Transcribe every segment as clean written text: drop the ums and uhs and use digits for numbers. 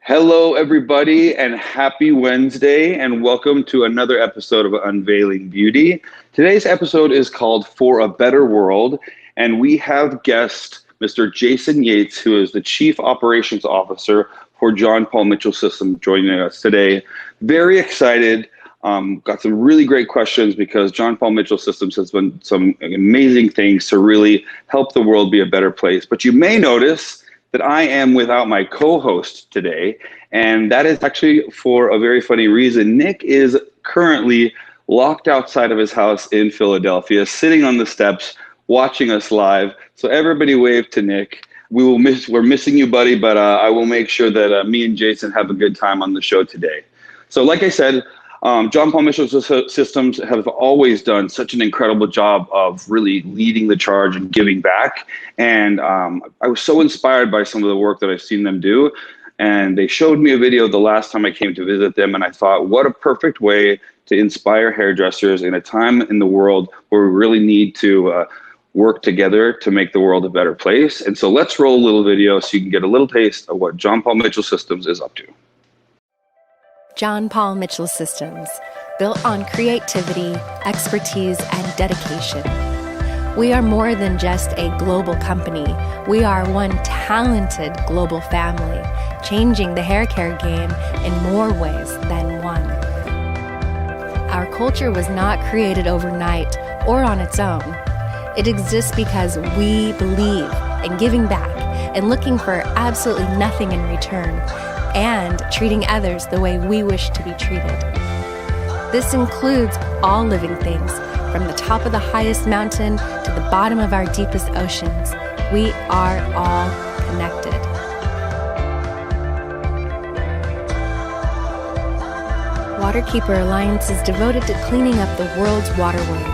Hello, everybody, and happy Wednesday, and welcome to another episode of Unveiling Beauty. Today's episode is called For a Better World, and we have guest Mr. Jason Yates, who is the Chief Operations Officer for John Paul Mitchell Systems, joining us today. Very excited. Got some really great questions because John Paul Mitchell Systems has done some amazing things to really help the world be a better place. But you may notice that I am without my co-host today, and that is actually for a very funny reason. Nick is currently locked outside of his house in Philadelphia, sitting on the steps, watching us live. So everybody wave to Nick. We're missing you, buddy, but I will make sure that me and Jason have a good time on the show today. So like I said, John Paul Mitchell Systems have always done such an incredible job of really leading the charge and giving back. And I was so inspired by some of the work that I've seen them do. And they showed me a video the last time I came to visit them. And I thought, what a perfect way to inspire hairdressers in a time in the world where we really need to work together to make the world a better place. And so let's roll a little video so you can get a little taste of what John Paul Mitchell Systems is up to. John Paul Mitchell Systems, built on creativity, expertise, and dedication. We are more than just a global company. We are one talented global family, changing the hair care game in more ways than one. Our culture was not created overnight or on its own. It exists because we believe in giving back and looking for absolutely nothing in return, and treating others the way we wish to be treated. This includes all living things, from the top of the highest mountain to the bottom of our deepest oceans. We are all connected. Waterkeeper Alliance is devoted to cleaning up the world's waterways.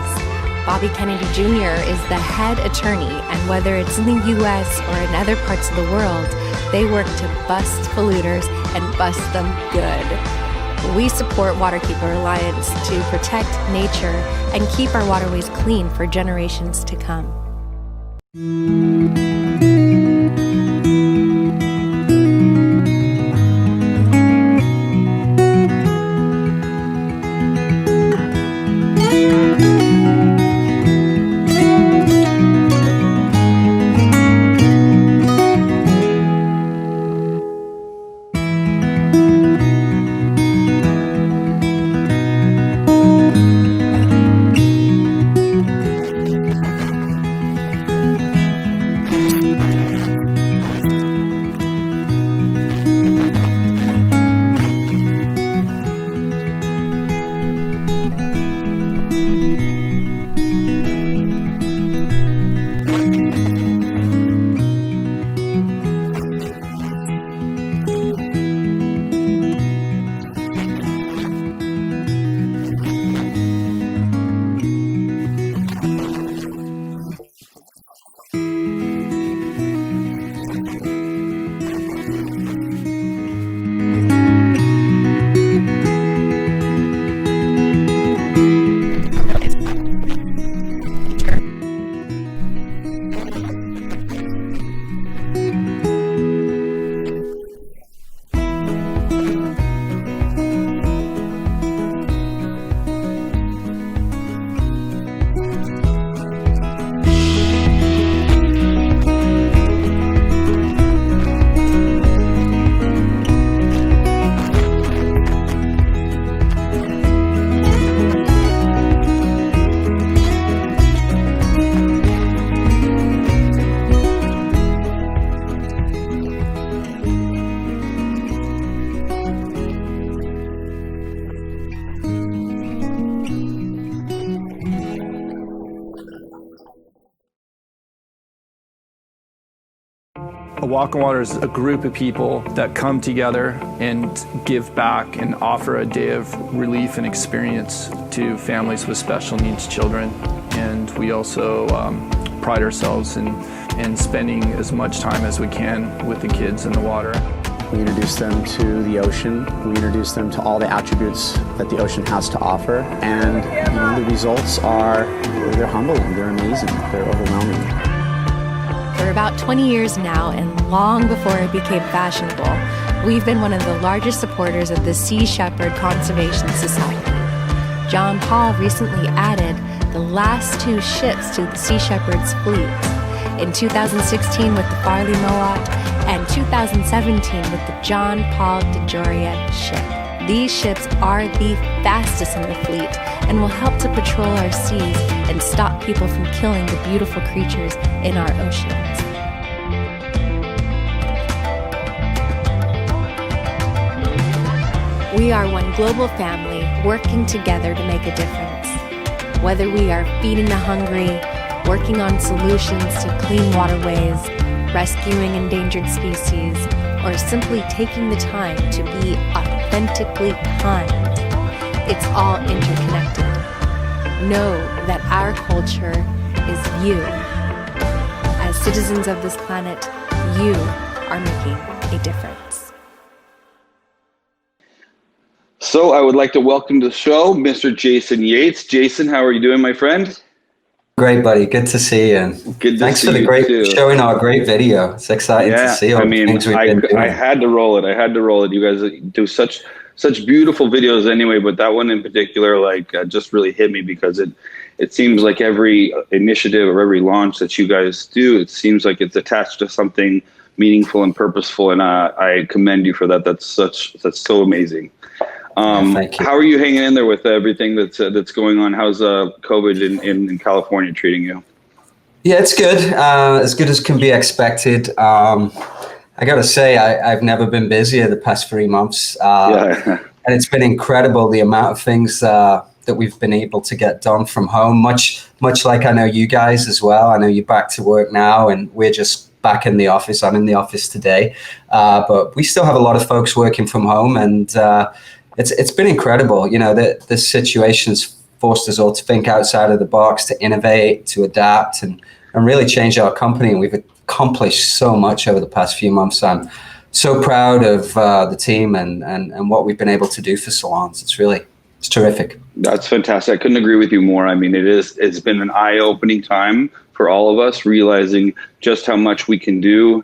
Bobby Kennedy Jr. is the head attorney, and whether it's in the U.S. or in other parts of the world, they work to bust polluters and bust them good. We support Waterkeeper Alliance to protect nature and keep our waterways clean for generations to come. A Walk on Water is a group of people that come together and give back and offer a day of relief and experience to families with special needs children. And we also pride ourselves in spending as much time as we can with the kids in the water. We introduce them to the ocean. We introduce them to all the attributes that the ocean has to offer. And the results are, they're humbling, they're amazing, they're overwhelming. For about 20 years now, and long before it became fashionable, We've been one of the largest supporters of the Sea Shepherd Conservation Society. John Paul recently added the last 2 ships to the Sea Shepherd's fleet, in 2016 with the Farley Moat and 2017 with the John Paul DeJoria ship. These ships are the fastest in the fleet and will help to patrol our seas and stop people from killing the beautiful creatures in our oceans. We are one global family working together to make a difference. Whether we are feeding the hungry, working on solutions to clean waterways, rescuing endangered species, or simply taking the time to be authentically kind, it's all interconnected. Know that our culture is you. As citizens of this planet, you are making a difference. So I would like to welcome to the show Mr. Jason Yates. Jason, how are you doing, my friend? Great, buddy. Good to see you. And Good to thanks see for the you great too. showing our great video. It's exciting to see all the things we've been doing. I had to roll it. You guys do such beautiful videos anyway, but that one in particular, just really hit me because it seems like every initiative or every launch that you guys do, it seems like it's attached to something meaningful and purposeful, and I commend you for that. That's so amazing. Thank you. How are you hanging in there with everything that's going on? How's COVID in California treating you? Yeah, it's good as can be expected. I got to say, I've never been busier the past 3 months, and it's been incredible the amount of things that we've been able to get done from home. Much like I know you guys as well. I know you're back to work now, and we're just back in the office. I'm in the office today, but we still have a lot of folks working from home, and it's been incredible. You know, this situation's forced us all to think outside of the box, to innovate, to adapt, and really change our company. And we've accomplished so much over the past few months. I'm so proud of the team and what we've been able to do for salons. It's terrific. That's fantastic. I couldn't agree with you more. I mean, it's been an eye-opening time for all of us, realizing just how much we can do,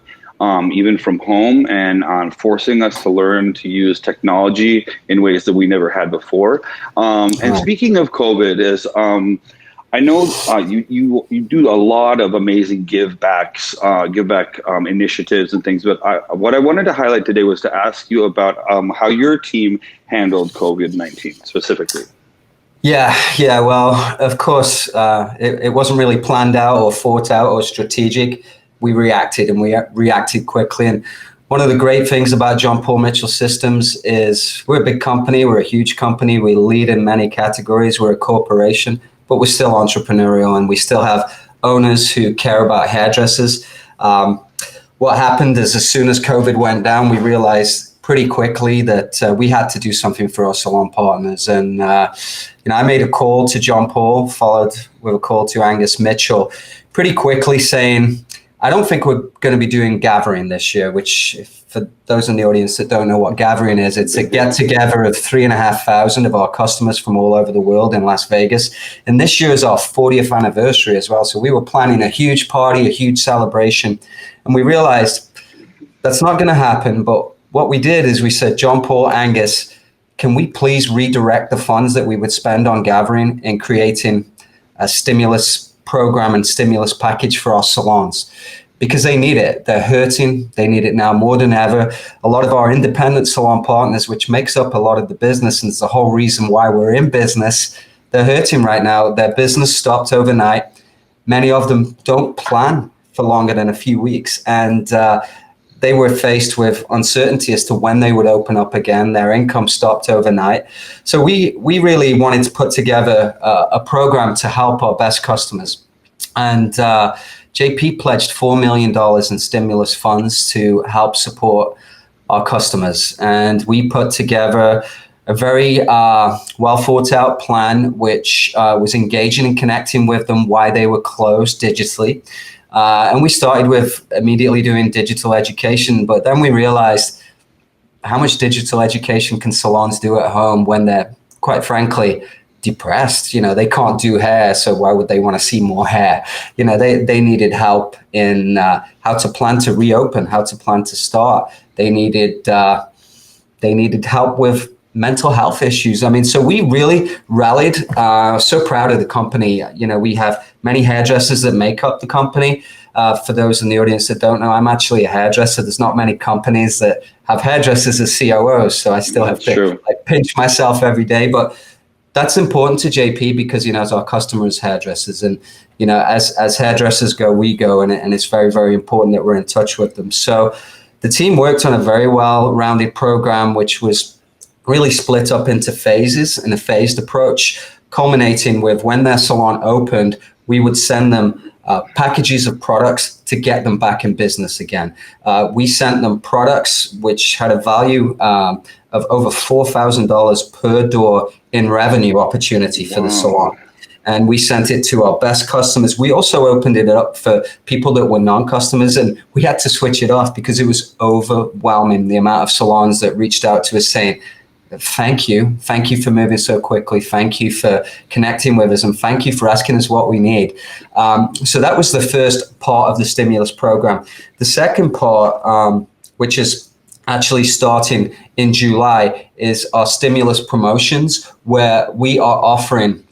even from home, and forcing us to learn to use technology in ways that we never had before. And speaking of COVID, I know you do a lot of amazing give back initiatives and things. But what I wanted to highlight today was to ask you about how your team handled COVID-19 specifically. Yeah. Well, of course, it wasn't really planned out or thought out or strategic. We reacted, and we reacted quickly. And one of the great things about John Paul Mitchell Systems is we're a big company. We're a huge company. We lead in many categories. We're a corporation, but we're still entrepreneurial, and we still have owners who care about hairdressers. What happened is, as soon as COVID went down, we realized pretty quickly that we had to do something for our salon partners. And I made a call to John Paul, followed with a call to Angus Mitchell, pretty quickly saying, I don't think we're going to be doing gathering this year, which, for those in the audience that don't know what gathering is, it's a get-together of 3,500 of our customers from all over the world in Las Vegas. And this year is our 40th anniversary as well. So we were planning a huge party, a huge celebration. And we realized that's not going to happen. But what we did is we said, John Paul, Angus, can we please redirect the funds that we would spend on gathering in creating a stimulus program and stimulus package for our salons, because they need it. They're hurting. They need it now more than ever. A lot of our independent salon partners, which makes up a lot of the business, and it's the whole reason why we're in business, they're hurting right now. Their business stopped overnight. Many of them don't plan for longer than a few weeks, and they were faced with uncertainty as to when they would open up again. Their income stopped overnight. So we really wanted to put together a program to help our best customers. And JP pledged $4 million in stimulus funds to help support our customers. And we put together a very well thought out plan, which was engaging and connecting with them while they were closed digitally. And we started with immediately doing digital education, but then we realized how much digital education can salons do at home when they're, quite frankly, depressed. You know, they can't do hair, so why would they want to see more hair? You know, they needed help in how to plan to reopen, how to plan to start. They needed They needed help with mental health issues. I mean, so we really rallied. So proud of the company. You know, we have many hairdressers that make up the company. For those in the audience that don't know, I'm actually a hairdresser. There's not many companies that have hairdressers as COOs, so I still have to pinch myself every day. But that's important to JP because, you know, as our customers, hairdressers, and, you know, as hairdressers go, we go, and it's very, very important that we're in touch with them. So the team worked on a very well-rounded program, which was really split up into phases in a phased approach, culminating with when their salon opened, we would send them packages of products to get them back in business again. We sent them products which had a value of over $4,000 per door in revenue opportunity for the salon. And we sent it to our best customers. We also opened it up for people that were non-customers, and we had to switch it off because it was overwhelming, the amount of salons that reached out to us saying, thank you for moving so quickly, thank you for connecting with us, and thank you for asking us what we need. So that was the first part of the stimulus program. The second part, which is actually starting in July, is our stimulus promotions, where we are offering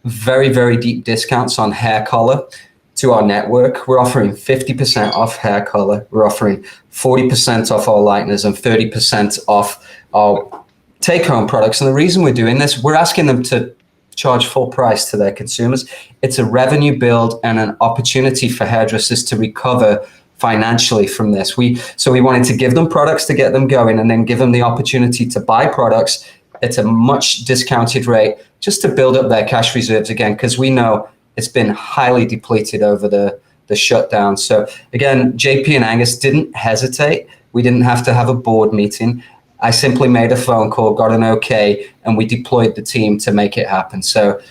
very, very deep discounts on hair color to our network. We're offering 50% off hair color. We're offering 40% off our lighteners and 30% off our take-home products. And the reason we're doing this, we're asking them to charge full price to their consumers. It's a revenue build and an opportunity for hairdressers to recover financially from this. So we wanted to give them products to get them going, and then give them the opportunity to buy products at a much discounted rate just to build up their cash reserves again, because we know it's been highly depleted over the shutdown. So again, JP and Angus didn't hesitate. We didn't have to have a board meeting. I simply made a phone call, got an okay, and we deployed the team to make it happen. So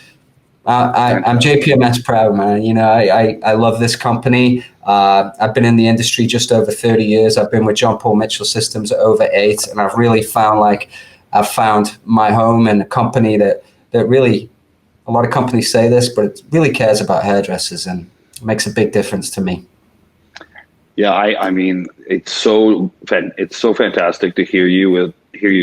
I'm JPMS proud, man. You know, I love this company. I've been in the industry just over 30 years. I've been with John Paul Mitchell Systems over 8, and I've really found I've found my home and a company that really, a lot of companies say this, but it really cares about hairdressers and makes a big difference to me. Yeah, I mean, it's so fantastic to hear you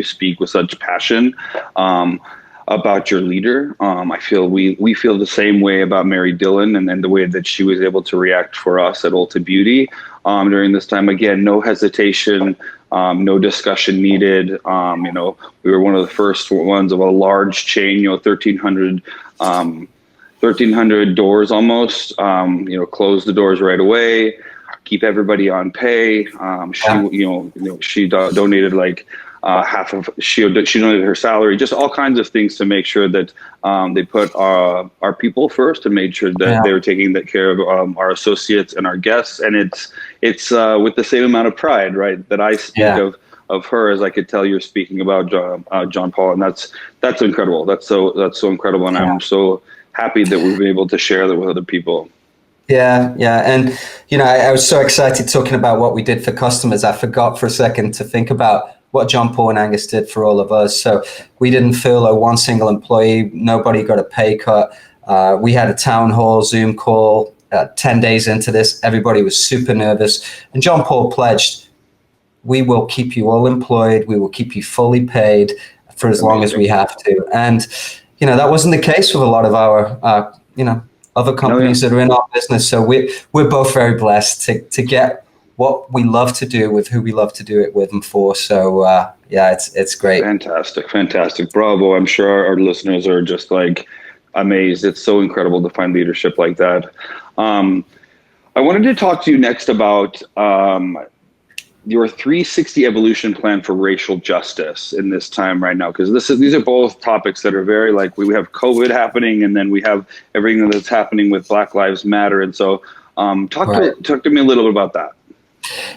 speak with such passion about your leader. I feel we feel the same way about Mary Dillon and the way that she was able to react for us at Ulta Beauty during this time. Again, no hesitation, no discussion needed. You know, we were one of the first ones of a large chain. You know, 1,300 doors almost. You know, close the doors right away. Keep everybody on pay. She donated like half of she donated her salary, just all kinds of things to make sure that they put our people first, and made sure that they were taking care of our associates and our guests. And it's with the same amount of pride, right, that I speak of her as I could tell you're speaking about John Paul, and that's incredible. That's so incredible, and I'm so happy that we've been able to share that with other people. Yeah. And, you know, I was so excited talking about what we did for customers. I forgot for a second to think about what John Paul and Angus did for all of us. So we didn't furlough one single employee. Nobody got a pay cut. We had a town hall Zoom call 10 days into this. Everybody was super nervous. And John Paul pledged, we will keep you all employed. We will keep you fully paid for as long as we have to. And, you know, that wasn't the case with a lot of our, other companies that are in our business. So we're both very blessed to get what we love to do with who we love to do it with and for. So it's great. Fantastic. Bravo. I'm sure our listeners are just like amazed. It's so incredible to find leadership like that. I wanted to talk to you next about your 360 evolution plan for racial justice in this time right now, because these are both topics that are very, like, we have COVID happening, and then we have everything that's happening with Black Lives Matter. And so talk to me a little bit about that.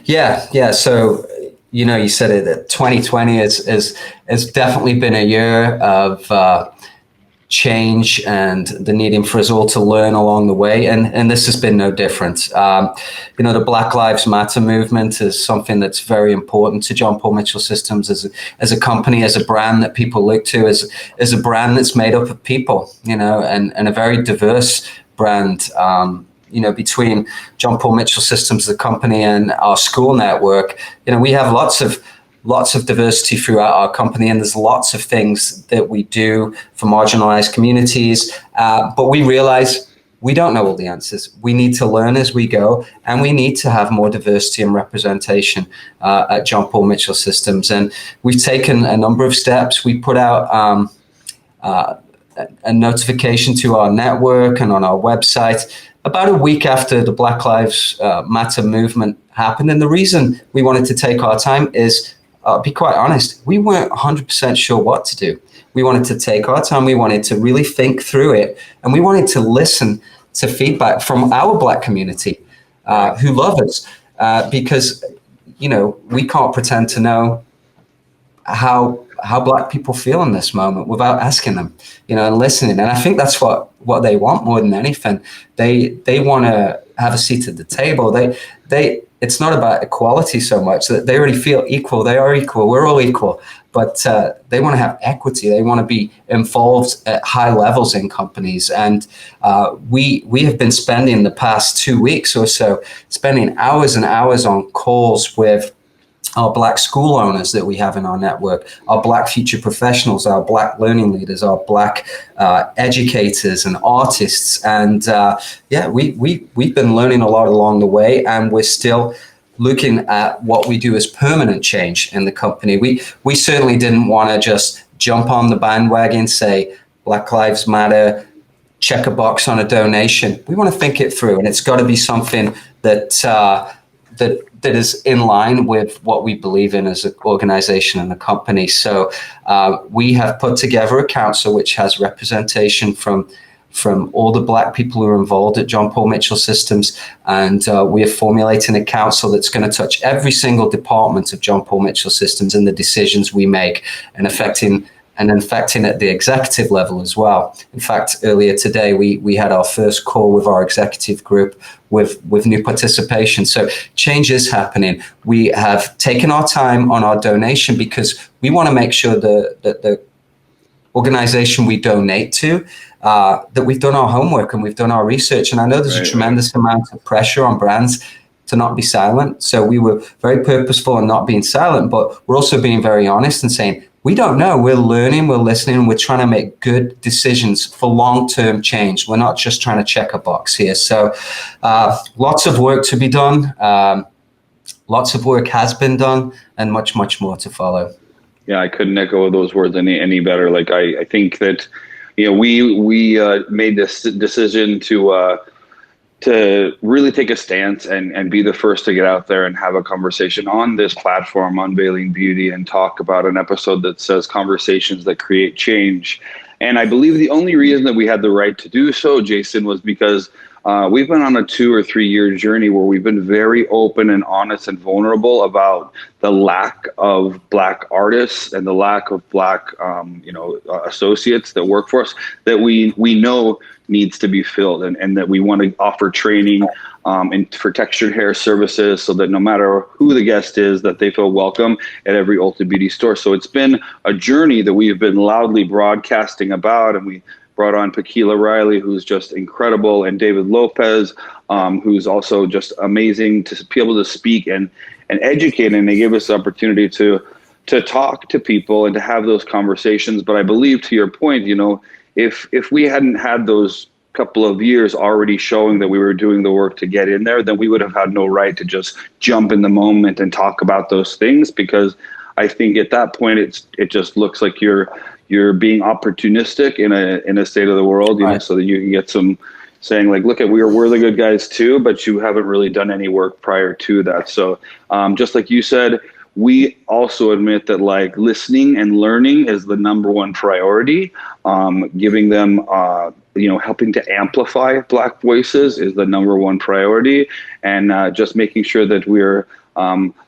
Yeah. So, you know, you said it, that 2020 has definitely been a year of change and the needing for us all to learn along the way. And this has been no different. The Black Lives Matter movement is something that's very important to John Paul Mitchell Systems as a company, as a brand that people look to, as a brand that's made up of people, and a very diverse brand. Between John Paul Mitchell Systems, the company, and our school network, we have lots of lots of diversity throughout our company, and there's lots of things that we do for marginalized communities. But we realize we don't know all the answers. We need to learn as we go, and we need to have more diversity and representation at John Paul Mitchell Systems. And we've taken a number of steps. We put out a notification to our network and on our website about a week after the Black Lives Matter movement happened. And the reason we wanted to take our time is, be quite honest, we weren't 100% sure what to do. We wanted to take our time. We wanted to really think through it. And we wanted to listen to feedback from our Black community who love us, because, we can't pretend to know how Black people feel in this moment without asking them, and listening. And I think that's what they want more than anything. They want to have a seat at the table. It's not about equality so much, that they already feel equal. They are equal. We're all equal. But they want to have equity. They want to be involved at high levels in companies. And we have been spending the past 2 weeks or so, spending hours and hours on calls with our Black school owners that we have in our network, our Black future professionals, our Black learning leaders, our Black educators and artists. And we've been learning a lot along the way, and we're still looking at what we do as permanent change in the company. We certainly didn't want to just jump on the bandwagon, say Black Lives Matter, check a box on a donation. We want to think it through, and it's got to be something that is in line with what we believe in as an organization and a company. So we have put together a council which has representation from all the Black people who are involved at John Paul Mitchell Systems. And we are formulating a council that's going to touch every single department of John Paul Mitchell Systems and the decisions we make, and affecting at the executive level as well. In fact, earlier today, we had our first call with our executive group with new participation. So change is happening. We have taken our time on our donation because we want to make sure that the organization we donate to, that we've done our homework and we've done our research. And I know there's a tremendous amount of pressure on brands to not be silent. So we were very purposeful in not being silent, but we're also being very honest and saying, we don't know. We're learning, we're listening, and we're trying to make good decisions for long-term change. We're not just trying to check a box here. So lots of work to be done. Lots of work has been done, and much, much more to follow. Yeah, I couldn't echo those words any better. Like I think that, we made this decision to really take a stance and be the first to get out there and have a conversation on this platform, Unveiling Beauty, and talk about an episode that says conversations that create change. And I believe the only reason that we had the right to do so, Jason, was because we've been on a 2 or 3 year journey where we've been very open and honest and vulnerable about the lack of Black artists and the lack of Black, associates that work for us that we know needs to be filled, and that we want to offer training and for textured hair services, so that no matter who the guest is, that they feel welcome at every Ulta Beauty store. So it's been a journey that we have been loudly broadcasting about, and we brought on Paquila Riley, who's just incredible, and David Lopez, who's also just amazing to be able to speak and educate, and they give us the opportunity to talk to people and to have those conversations. But I believe, to your point, if we hadn't had those couple of years already showing that we were doing the work to get in there, then we would have had no right to just jump in the moment and talk about those things, because I think at that point it just looks like you're being opportunistic in a state of the world, so that you can get some saying like, look, we're the good guys too, but you haven't really done any work prior to that. So just like you said, we also admit that like listening and learning is the number one priority. Giving them, helping to amplify Black voices is the number one priority. And just making sure that we're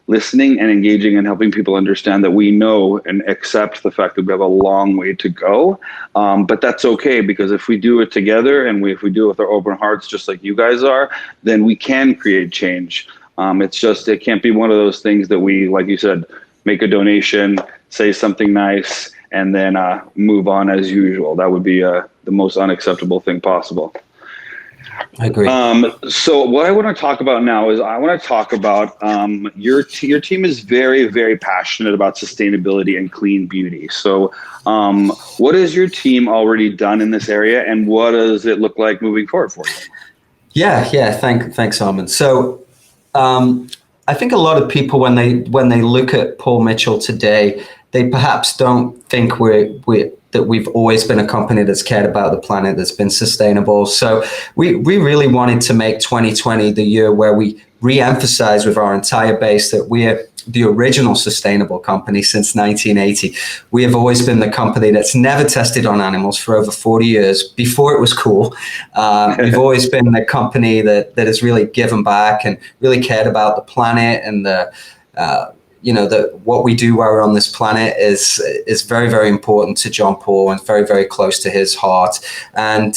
listening and engaging and helping people understand that we know and accept the fact that we have a long way to go. But that's okay, because if we do it together and if we do it with our open hearts, just like you guys are, then we can create change. It's just, it can't be one of those things that we, like you said, make a donation, say something nice, and then move on as usual. That would be the most unacceptable thing possible. I agree. So what I want to talk about now is I want to talk about your team is very, very passionate about sustainability and clean beauty. So what has your team already done in this area, and what does it look like moving forward for you? Yeah. Thanks, Ammon. So I think a lot of people, when they look at Paul Mitchell today, they perhaps don't think that we've always been a company that's cared about the planet, that's been sustainable. So we really wanted to make 2020 the year where we re-emphasize with our entire base that we're the original sustainable company since 1980. We have always been the company that's never tested on animals for over 40 years before it was cool. We've always been the company that has really given back and really cared about the planet, and what we do while we're on this planet is very, very important to John Paul and very, very close to his heart. And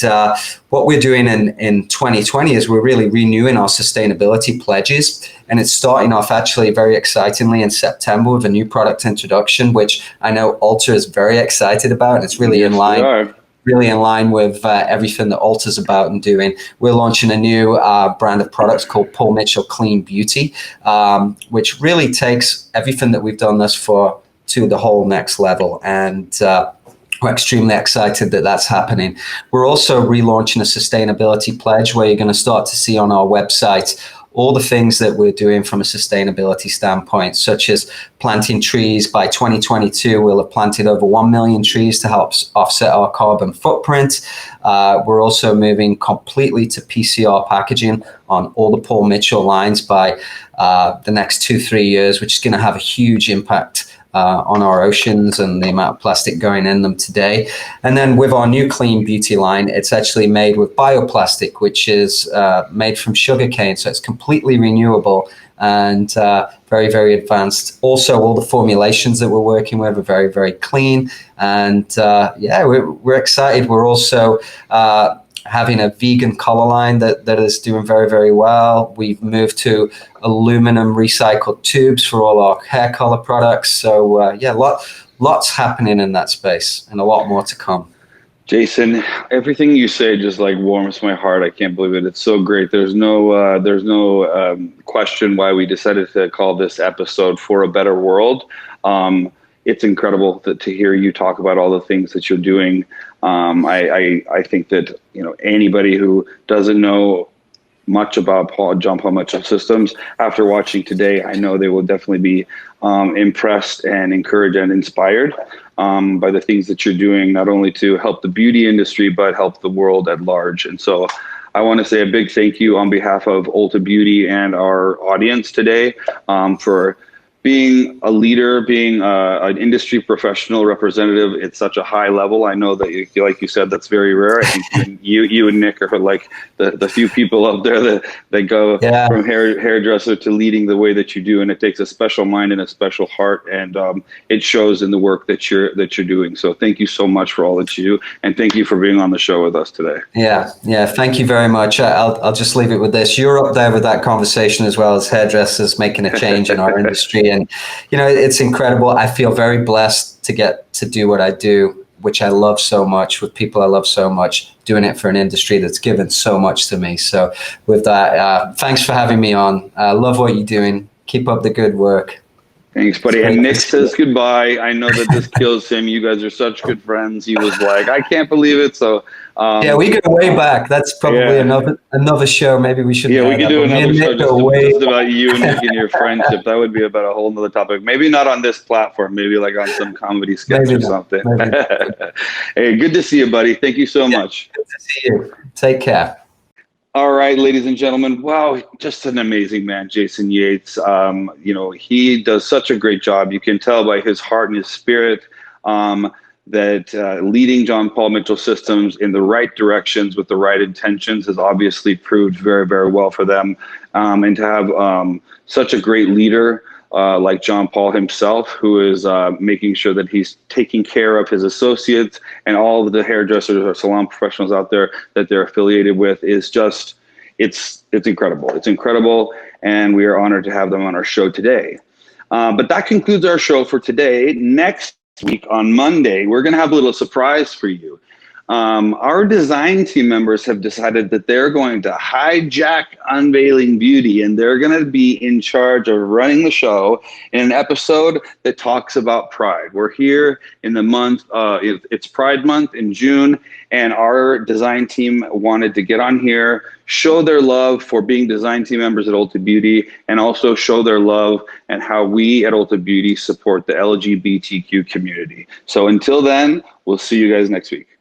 what we're doing in 2020 is we're really renewing our sustainability pledges. And it's starting off actually very excitingly in September with a new product introduction, which I know Ulta is very excited about. And it's really in line with everything that Ulta's about and doing. We're launching a new brand of products called Paul Mitchell Clean Beauty, which really takes everything that we've done thus far to the whole next level. And we're extremely excited that that's happening. We're also relaunching a sustainability pledge where you're going to start to see on our website all the things that we're doing from a sustainability standpoint, such as planting trees. By 2022, we'll have planted over 1 million trees to help offset our carbon footprint. We're also moving completely to PCR packaging on all the Paul Mitchell lines by the next 2-3 years, which is going to have a huge impact on our oceans and the amount of plastic going in them today. And then with our new clean beauty line, it's actually made with bioplastic, which is made from sugarcane. So it's completely renewable and very, very advanced. Also, all the formulations that we're working with are very, very clean. And we're excited. We're also having a vegan color line that is doing very, very well. We've moved to aluminum recycled tubes for all our hair color products. So lots happening in that space and a lot more to come. Jason, everything you say just like warms my heart. I can't believe it. It's so great. There's no question why we decided to call this episode For a Better World. It's incredible to hear you talk about all the things that you're doing. I think that anybody who doesn't know much about John Paul Mitchell Systems, after watching today, I know they will definitely be impressed and encouraged and inspired by the things that you're doing, not only to help the beauty industry, but help the world at large. And so I want to say a big thank you on behalf of Ulta Beauty and our audience today for being a leader, being an industry professional representative at such a high level. I know that, like you said, that's very rare. I think you and Nick are like the few people out there that go from hairdresser to leading the way that you do, and it takes a special mind and a special heart, and it shows in the work that you're doing. So thank you so much for all that you do, and thank you for being on the show with us today. Yeah, thank you very much. I'll just leave it with this. You're up there with that conversation as well as hairdressers making a change in our industry. And, it's incredible. I feel very blessed to get to do what I do, which I love so much, with people I love so much, doing it for an industry that's given so much to me. So with that, thanks for having me on. I love what you're doing. Keep up the good work. Thanks, buddy. And Nick says goodbye. I know that this kills him. You guys are such good friends. He was like, I can't believe it. So we go way back. That's probably another show. Maybe we should. Yeah, we could do another show just about you and Nick and your friendship. That would be about a whole nother topic. Maybe not on this platform. Maybe like on some comedy sketch or something. Hey, good to see you, buddy. Thank you so much. Good to see you. Take care. All right, ladies and gentlemen. Wow, just an amazing man, Jason Yates. He does such a great job. You can tell by his heart and his spirit that leading John Paul Mitchell Systems in the right directions with the right intentions has obviously proved very, very well for them. And to have such a great leader like John Paul himself, who is making sure that he's taking care of his associates and all of the hairdressers or salon professionals out there that they're affiliated with, is just, it's incredible. It's incredible, and we are honored to have them on our show today. But that concludes our show for today. Next week on Monday, we're going to have a little surprise for you. our design team members have decided that they're going to hijack Unveiling Beauty, and they're going to be in charge of running the show in an episode that talks about Pride. We're here in the month, it's Pride Month in June, and our design team wanted to get on here, show their love for being design team members at Ulta Beauty, and also show their love and how we at Ulta Beauty support the LGBTQ community. So until then, we'll see you guys next week.